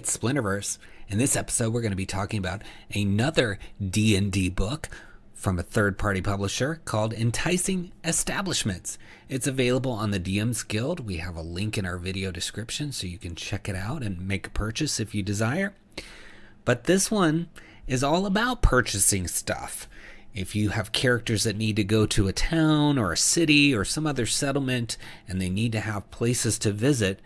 it's Splinterverse. In this episode, we're going to be talking about another D&D book from a third-party publisher called Enticing Establishments. It's available on the DM's Guild. We have a link in our video description so you can check it out and make a purchase if you desire. But this one is all about purchasing stuff. If you have characters that need to go to a town or a city or some other settlement and they need to have places to visit,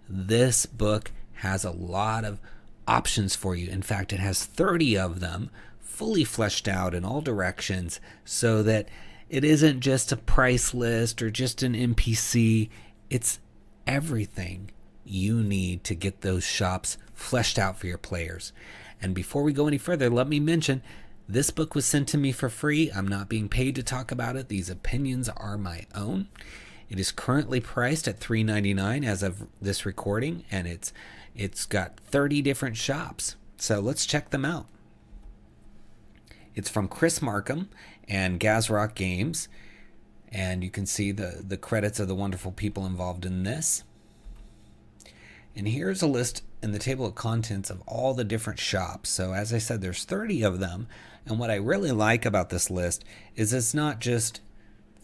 this book has a lot of options for you. In fact, it has 30 of them fully fleshed out in all directions so that it isn't just a price list or just an NPC. It's everything you need to get those shops fleshed out for your players. And before we go any further, let me mention this book was sent to me for free. I'm not being paid to talk about it. These opinions are my own. It is currently priced at $3.99 as of this recording, and it's got 30 different shops. So let's check them out. It's from Chris Markham and Gazrock Games, and you can see the credits of the wonderful people involved in this. And here's a list in the table of contents of all the different shops. So as I said, there's 30 of them. And what I really like about this list is it's not just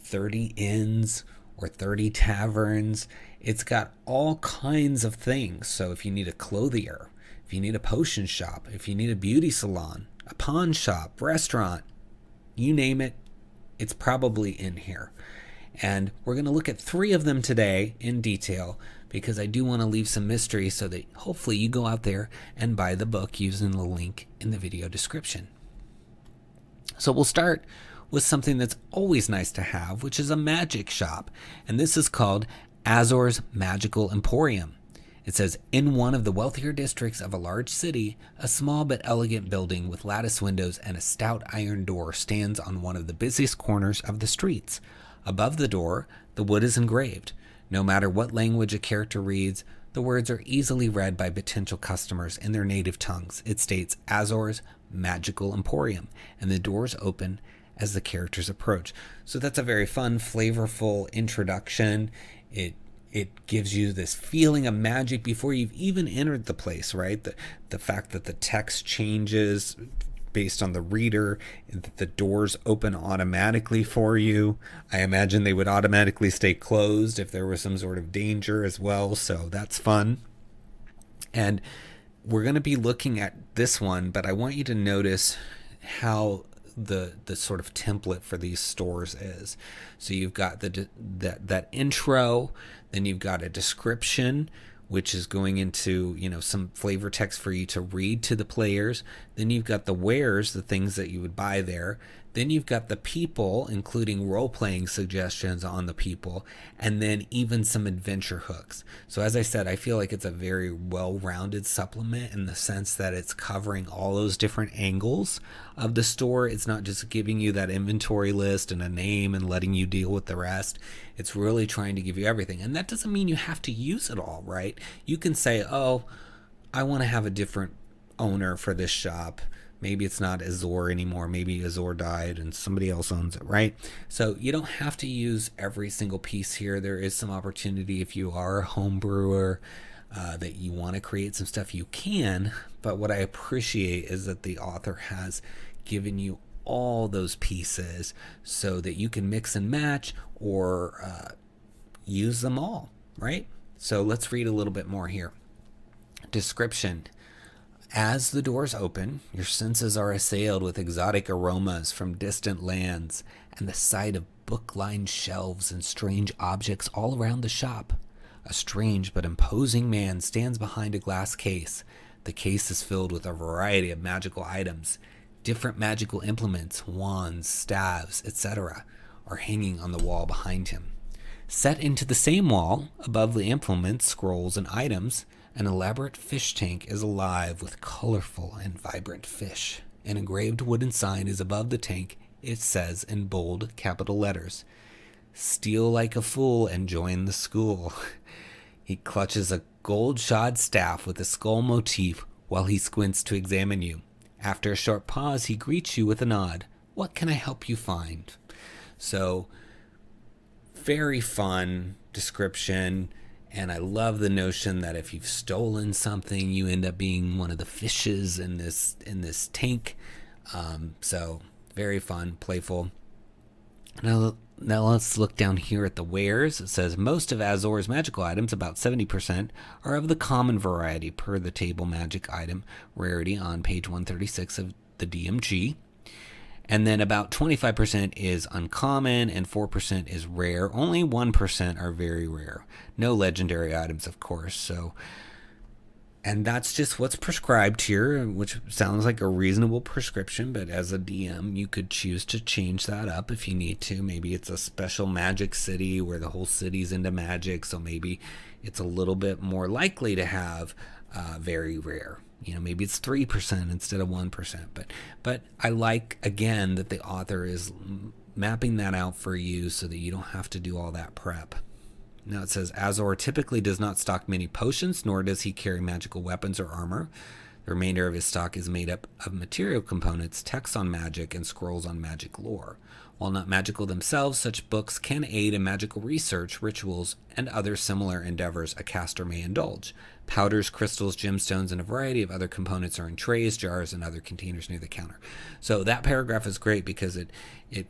30 inns or 30 taverns. It's got all kinds of things. So if you need a clothier, if you need a potion shop, if you need a beauty salon, a pawn shop, restaurant, you name it, it's probably in here. And we're going to look at 3 of them today in detail because I do want to leave some mystery so that hopefully you go out there and buy the book using the link in the video description. So we'll start with something that's always nice to have, which is a magic shop. And this is called Azor's Magical Emporium. It says, in one of the wealthier districts of a large city, a small but elegant building with lattice windows and a stout iron door stands on one of the busiest corners of the streets. Above the door, the wood is engraved. No matter what language a character reads, the words are easily read by potential customers in their native tongues. It states Azor's Magical Emporium, and the doors open as the characters approach. So that's a very fun, flavorful introduction. It gives you this feeling of magic before you've even entered the place, right? The fact that the text changes based on the reader, that the doors open automatically for you. I imagine they would automatically stay closed if there was some sort of danger as well, so that's fun. And we're going to be looking at this one, but I want you to notice how the sort of template for these stores is. So you've got that intro, then you've got a description, which is going into, some flavor text for you to read to the players. Then you've got the wares, the things that you would buy there. Then you've got the people, including role-playing suggestions on the people, and then even some adventure hooks. So as I said, I feel like it's a very well-rounded supplement in the sense that it's covering all those different angles of the store. It's not just giving you that inventory list and a name and letting you deal with the rest. It's really trying to give you everything. And that doesn't mean you have to use it all, right? You can say, oh, I want to have a different owner for this shop. Maybe it's not 𝙎𝙬𝙗𝙪 anymore. Maybe 𝙎𝙬𝙗𝙪 died and somebody else owns it, right? So you don't have to use every single piece here. There is some opportunity if you are a home brewer that you want to create some stuff, you can. But what I appreciate is that the author has given you all those pieces so that you can mix and match or use them all, right? So let's read a little bit more here. Description. As the doors open, your senses are assailed with exotic aromas from distant lands and the sight of book-lined shelves and strange objects all around the shop. A strange but imposing man stands behind a glass case. The case is filled with a variety of magical items. Different magical implements, wands, staves, etc., are hanging on the wall behind him. Set into the same wall, above the implements, scrolls, and items, an elaborate fish tank is alive with colorful and vibrant fish. An engraved wooden sign is above the tank. It says in bold capital letters, "Steal like a fool and join the school." He clutches a gold-shod staff with a skull motif while he squints to examine you. After a short pause, he greets you with a nod. "What can I help you find?" So, very fun description. And I love the notion that if you've stolen something, you end up being one of the fishes in this tank. So very fun, playful. Now let's look down here at the wares. It says most of Azor's magical items, about 70%, are of the common variety per the table magic item rarity on page 136 of the DMG. And then about 25% is uncommon and 4% is rare. Only 1% are very rare. No legendary items, of course. And that's just what's prescribed here, which sounds like a reasonable prescription, but as a DM, you could choose to change that up if you need to. Maybe it's a special magic city where the whole city's into magic, so maybe it's a little bit more likely to have very rare. Maybe it's 3% instead of 1%. But I like, again, that the author is mapping that out for you so that you don't have to do all that prep. Now it says, Azor typically does not stock many potions, nor does he carry magical weapons or armor. The remainder of his stock is made up of material components, texts on magic, and scrolls on magic lore. While not magical themselves, such books can aid in magical research, rituals, and other similar endeavors a caster may indulge. Powders, crystals, gemstones, and a variety of other components are in trays, jars, and other containers near the counter. So that paragraph is great because it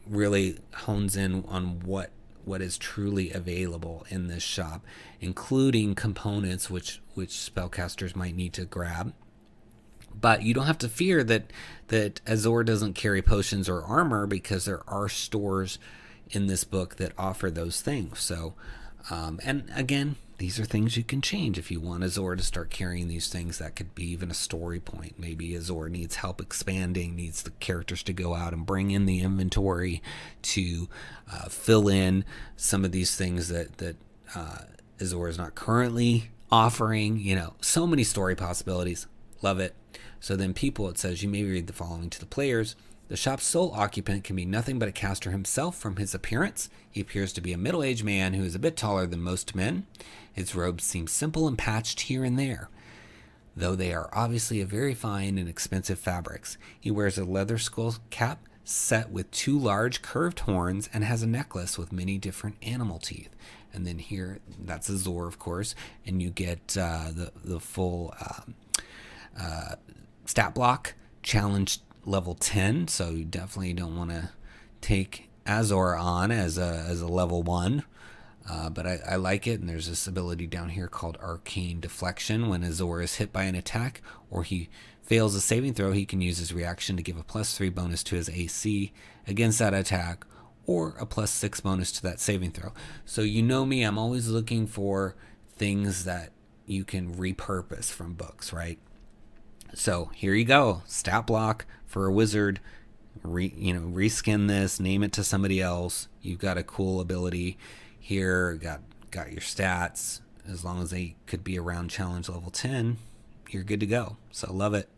really hones in on what is truly azavailable in this shop, including components which spellcasters might need to grab. But you don't have to fear that Azor doesn't carry potions or armor, because there are stores in this book that offer those things. So, and again, these are things you can change. If you want Azor to start carrying these things, that could be even a story point. Maybe Azor needs help expanding, needs the characters to go out and bring in the inventory to fill in some of these things that Azor is not currently offering. So many story possibilities. Love it. So then people, it says, you may read the following to the players. The shop's sole occupant can be nothing but a caster himself from his appearance. He appears to be a middle-aged man who is a bit taller than most men. His robes seem simple and patched here and there, though they are obviously of very fine and expensive fabrics. He wears a leather skull cap set with 2 large curved horns and has a necklace with many different animal teeth. And then here, that's Azor, of course, and you get the full stat block, challenge level 10, so you definitely don't want to take Azor on as a level 1, but I like it. And there's this ability down here called Arcane Deflection. When Azor is hit by an attack or he fails a saving throw, he can use his reaction to give a +3 bonus to his AC against that attack, or a +6 bonus to that saving throw. So you know me, I'm always looking for things that you can repurpose from books, right? So here you go, stat block for a wizard. Reskin this, name it to somebody else. You've got a cool ability here. Got your stats. As long as they could be around challenge level 10, you're good to go. So love it.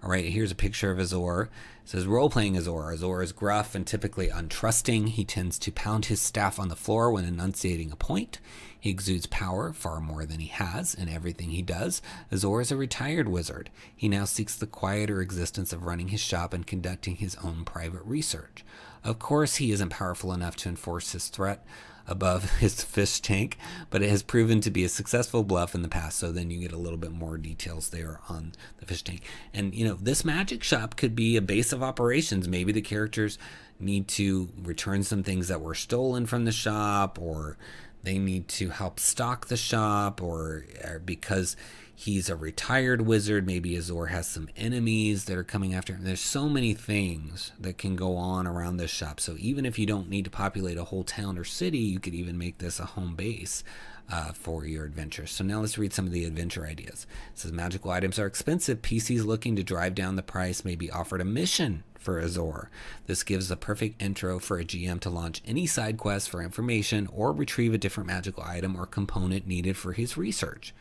All right, here's a picture of Azor. It says, role-playing Azor. Azor is gruff and typically untrusting. He tends to pound his staff on the floor when enunciating a point. He exudes power, far more than he has, in everything he does. Azor is a retired wizard. He now seeks the quieter existence of running his shop and conducting his own private research. Of course, he isn't powerful enough to enforce his threat above his fish tank, but it has proven to be a successful bluff in the past. So then you get a little bit more details there on the fish tank. And this magic shop could be a base of operations. Maybe the characters need to return some things that were stolen from the shop, or they need to help stock the shop, or because he's a retired wizard, maybe Azor has some enemies that are coming after him. There's so many things that can go on around this shop. So even if you don't need to populate a whole town or city, you could even make this a home base for your adventures. So now let's read some of the adventure ideas. It says magical items are expensive. PCs looking to drive down the price may be offered a mission for Azor. This gives the perfect intro for a GM to launch any side quest for information or retrieve a different magical item or component needed for his research.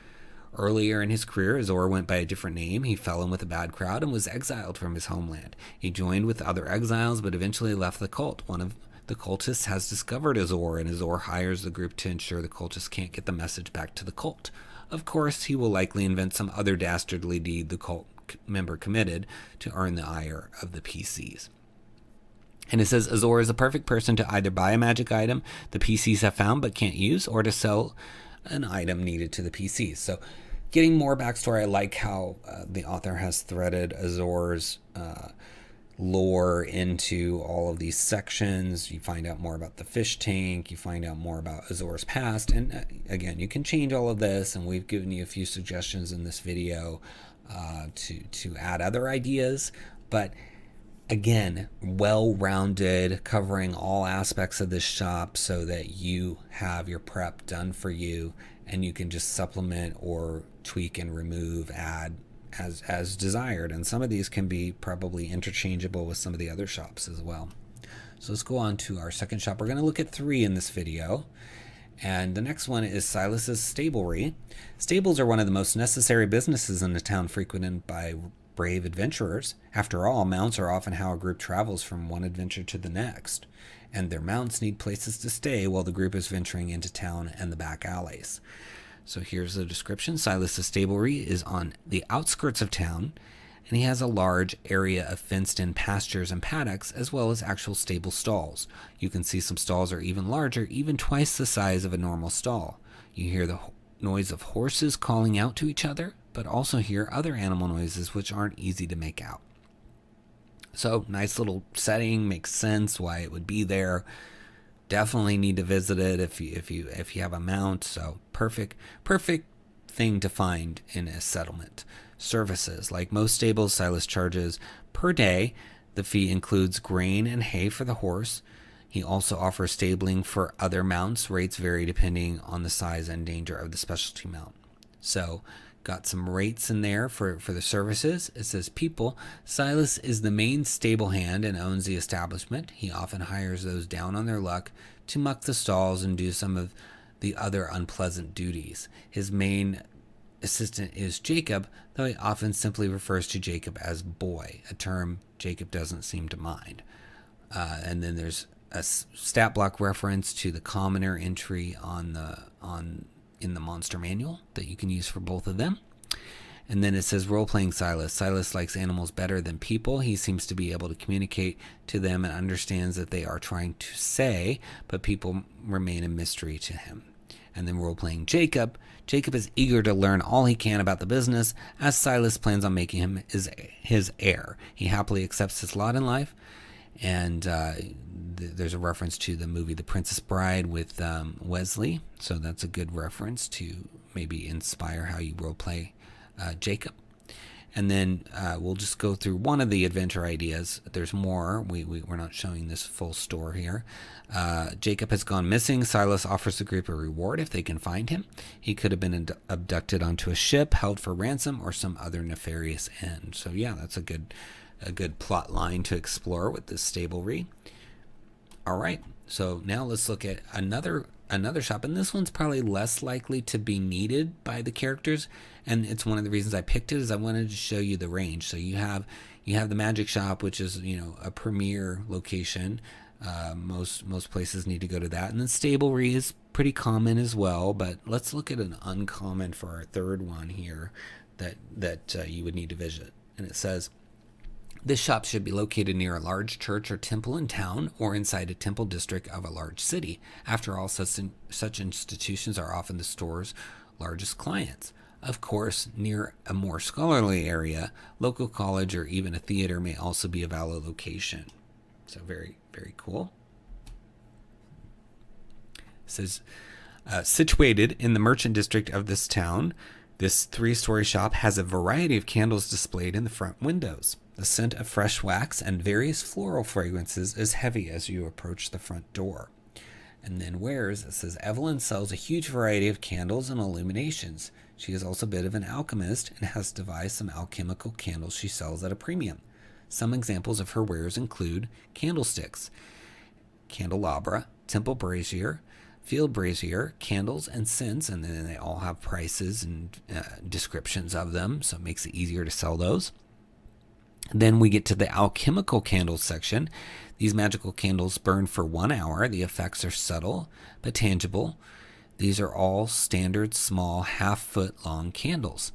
Earlier in his career, Azor went by a different name. He fell in with a bad crowd and was exiled from his homeland. He joined with other exiles, but eventually left the cult. One of the cultists has discovered Azor, and Azor hires the group to ensure the cultists can't get the message back to the cult. Of course, he will likely invent some other dastardly deed the cult member committed to earn the ire of the PCs. And it says Azor is a perfect person to either buy a magic item the PCs have found but can't use, or to sell an item needed to the PC. So getting more backstory, I like how the author has threaded Azor's lore into all of these sections. You find out more about the fish tank, you find out more about Azor's past, and again, you can change all of this, and we've given you a few suggestions in this video to add other ideas, but again, well-rounded, covering all aspects of this shop so that you have your prep done for you, and you can just supplement or tweak and remove, add as desired. And some of these can be probably interchangeable with some of the other shops as well. So let's go on to our second shop. We're going to look at 3 in this video. And the next one is Silas's Stablery. Stables are one of the most necessary businesses in a town frequented by brave adventurers. After all, mounts are often how a group travels from one adventure to the next, and their mounts need places to stay while the group is venturing into town and the back alleys. So here's the description. Silas's Stablery is on the outskirts of town, and he has a large area of fenced-in pastures and paddocks, as well as actual stable stalls. You can see some stalls are even larger, even twice the size of a normal stall. You hear the noise of horses calling out to each other, but also hear other animal noises which aren't easy to make out. So nice little setting, makes sense why it would be there. Definitely need to visit it if you have a mount. So perfect thing to find in a settlement. Services. Like most stables, Silas charges per day. The fee includes grain and hay for the horse. He also offers stabling for other mounts. Rates vary depending on the size and danger of the specialty mount. So got some rates in there for the services. It says people. Silas is the main stable hand and owns the establishment. He often hires those down on their luck to muck the stalls and do some of the other unpleasant duties. His main assistant is Jacob, though he often simply refers to Jacob as boy, a term Jacob doesn't seem to mind. And then there's a stat block reference to the commoner entry in the monster manual that you can use for both of them. And then it says role-playing Silas. Silas likes animals better than people. He seems to be able to communicate to them and understands that they are trying to say, but people remain a mystery to him. And then role-playing Jacob. Jacob is eager to learn all he can about the business, as Silas plans on making him his heir. He happily accepts his lot in life, and there's a reference to the movie The Princess Bride with Wesley, so that's a good reference to maybe inspire how you roleplay Jacob. And then we'll just go through one of the adventure ideas. There's more. We're not showing this full store here. Jacob has gone missing. Silas offers the group a reward if they can find him. He could have been abducted onto a ship, held for ransom, or some other nefarious end. So yeah, that's a good plot line to explore with this stablery. All right, so now let's look at another shop, and this one's probably less likely to be needed by the characters, and it's one of the reasons I picked it is I wanted to show you the range. So you have the magic shop, which is a premier location. Most places need to go to that, and then stablery is pretty common as well. But let's look at an uncommon for our third one here that you would need to visit, and it says, this shop should be located near a large church or temple in town or inside a temple district of a large city. After all, such institutions are often the store's largest clients. Of course, near a more scholarly area, local college or even a theater may also be a valid location. So very, very cool. It says, situated in the merchant district of this town, this 3-story shop has a variety of candles displayed in the front windows. The scent of fresh wax and various floral fragrances is heavy as you approach the front door. And then wares, it says, Evelyn sells a huge variety of candles and illuminations. She is also a bit of an alchemist and has devised some alchemical candles she sells at a premium. Some examples of her wares include candlesticks, candelabra, temple brazier, field brazier, candles, and scents, and then they all have prices and descriptions of them, so it makes it easier to sell those. Then we get to the alchemical candles section. These magical candles burn for 1 hour. The effects are subtle but tangible. These are all standard small half-foot long candles.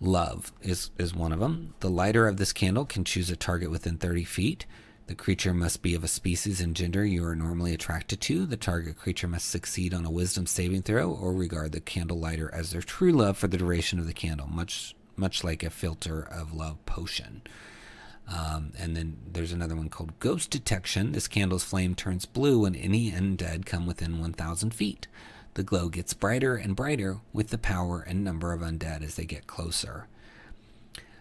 Love is one of them. The lighter of this candle can choose a target within 30 feet. The creature must be of a species and gender you are normally attracted to. The target creature must succeed on a wisdom saving throw or regard the candle lighter as their true love for the duration of the candle, much like a filter of love potion. And then there's another one called Ghost Detection. This candle's flame turns blue when any undead come within 1,000 feet. The glow gets brighter and brighter with the power and number of undead as they get closer.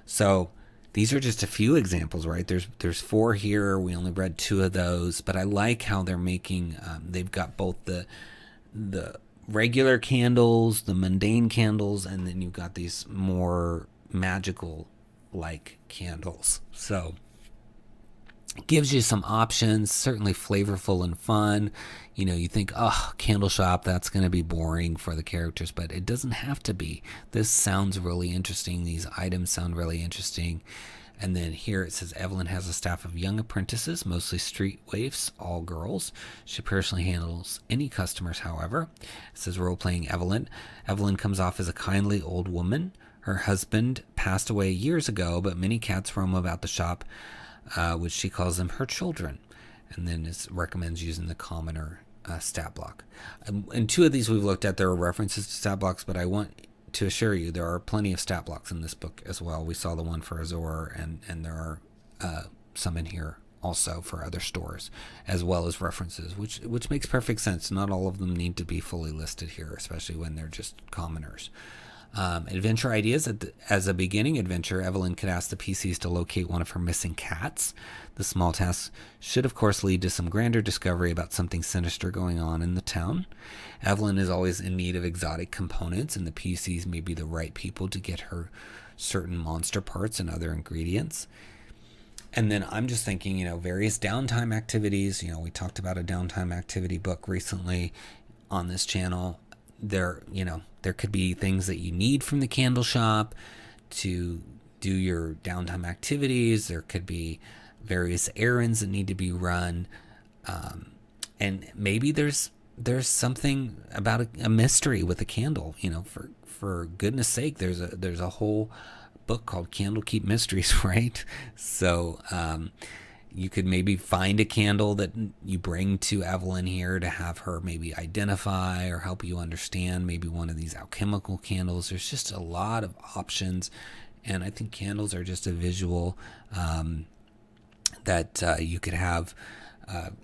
So these are just a few examples, right? There's 4 here. We only read 2 of those, but I like how they're making. They've got both the regular candles, the mundane candles, and then you've got these more magical like candles. So it gives you some options, certainly flavorful and fun. You think, oh, candle shop, that's going to be boring for the characters, but it doesn't have to be. This sounds really interesting. These items sound really interesting. And then here it says Evelyn has a staff of young apprentices, mostly street waifs, all girls. She personally handles any customers, however. It says role-playing Evelyn. Evelyn comes off as a kindly old woman. Her husband passed away years ago, but many cats roam about the shop, which she calls them her children. And then it recommends using the commoner stat block. And 2 of these we've looked at, there are references to stat blocks, but I want to assure you there are plenty of stat blocks in this book as well. We saw the one for Azor, and there are some in here also for other stores, as well as references, which makes perfect sense. Not all of them need to be fully listed here, especially when they're just commoners. Adventure ideas. As a beginning adventure, Evelyn could ask the PCs to locate one of her missing cats. The small task should, of course, lead to some grander discovery about something sinister going on in the town. Evelyn is always in need of exotic components, and the PCs may be the right people to get her certain monster parts and other ingredients. And then I'm just thinking, various downtime activities. We talked about a downtime activity book recently on this channel. There could be things that you need from the candle shop to do your downtime activities. There could be various errands that need to be run. And maybe there's something about a mystery with a candle. For goodness sake, there's a whole book called Candlekeep Mysteries, right? So you could maybe find a candle that you bring to Evelyn here to have her maybe identify or help you understand maybe one of these alchemical candles. There's just a lot of options, and I think candles are just a visual that you could have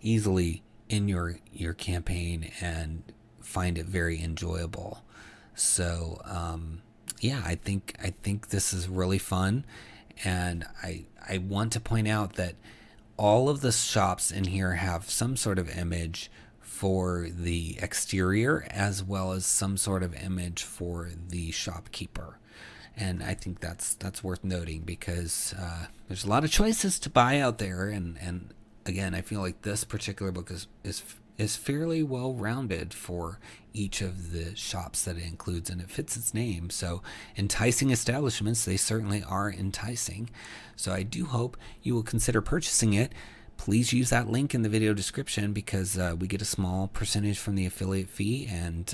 easily in your campaign and find it very enjoyable. So I think this is really fun, and I want to point out that all of the shops in here have some sort of image for the exterior as well as some sort of image for the shopkeeper. And I think that's worth noting because there's a lot of choices to buy out there. And again, I feel like this particular book is fairly well rounded for each of the shops that it includes, and it fits its name. So enticing establishments, they certainly are enticing. So I do hope you will consider purchasing it. Please use that link in the video description because we get a small percentage from the affiliate fee, and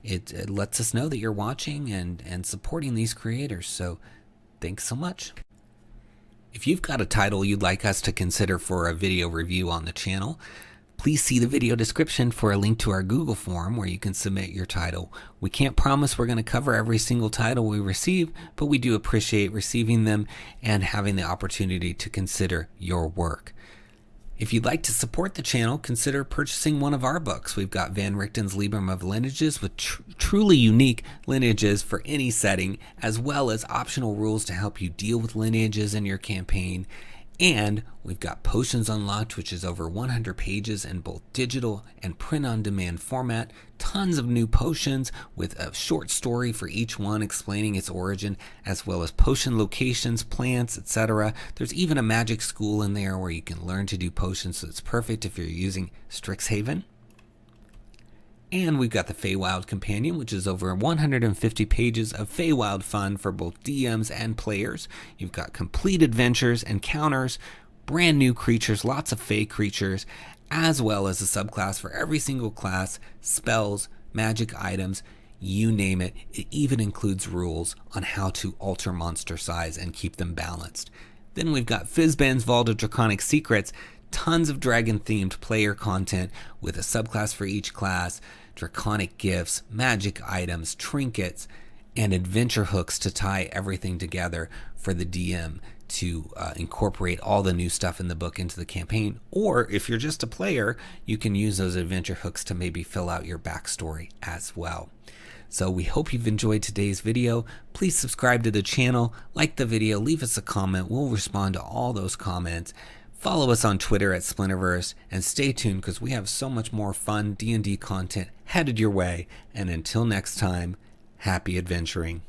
it lets us know that you're watching and supporting these creators. So thanks so much. If you've got a title you'd like us to consider for a video review on the channel, please see the video description for a link to our Google form where you can submit your title. We can't promise we're going to cover every single title we receive, but we do appreciate receiving them and having the opportunity to consider your work. If you'd like to support the channel, consider purchasing one of our books. We've got Van Richten's Libram of Lineages with truly unique lineages for any setting, as well as optional rules to help you deal with lineages in your campaign. And we've got Potions Unlocked, which is over 100 pages in both digital and print-on-demand format. Tons of new potions with a short story for each one explaining its origin, as well as potion locations, plants, etc. There's even a magic school in there where you can learn to do potions, so it's perfect if you're using Strixhaven. And we've got the Feywild Companion, which is over 150 pages of Feywild fun for both DMs and players. You've got complete adventures, encounters, brand new creatures, lots of Fey creatures, as well as a subclass for every single class, spells, magic items, you name it. It even includes rules on how to alter monster size and keep them balanced. Then we've got Fizband's Vault of Draconic Secrets, tons of dragon-themed player content with a subclass for each class, draconic gifts, magic items, trinkets, and adventure hooks to tie everything together for the DM to incorporate all the new stuff in the book into the campaign. Or if you're just a player, you can use those adventure hooks to maybe fill out your backstory as well. So we hope you've enjoyed today's video. Please subscribe to the channel, like the video, leave us a comment. We'll respond to all those comments. Follow us on Twitter at Splinterverse, and stay tuned because we have so much more fun D&D content headed your way. And until next time, happy adventuring.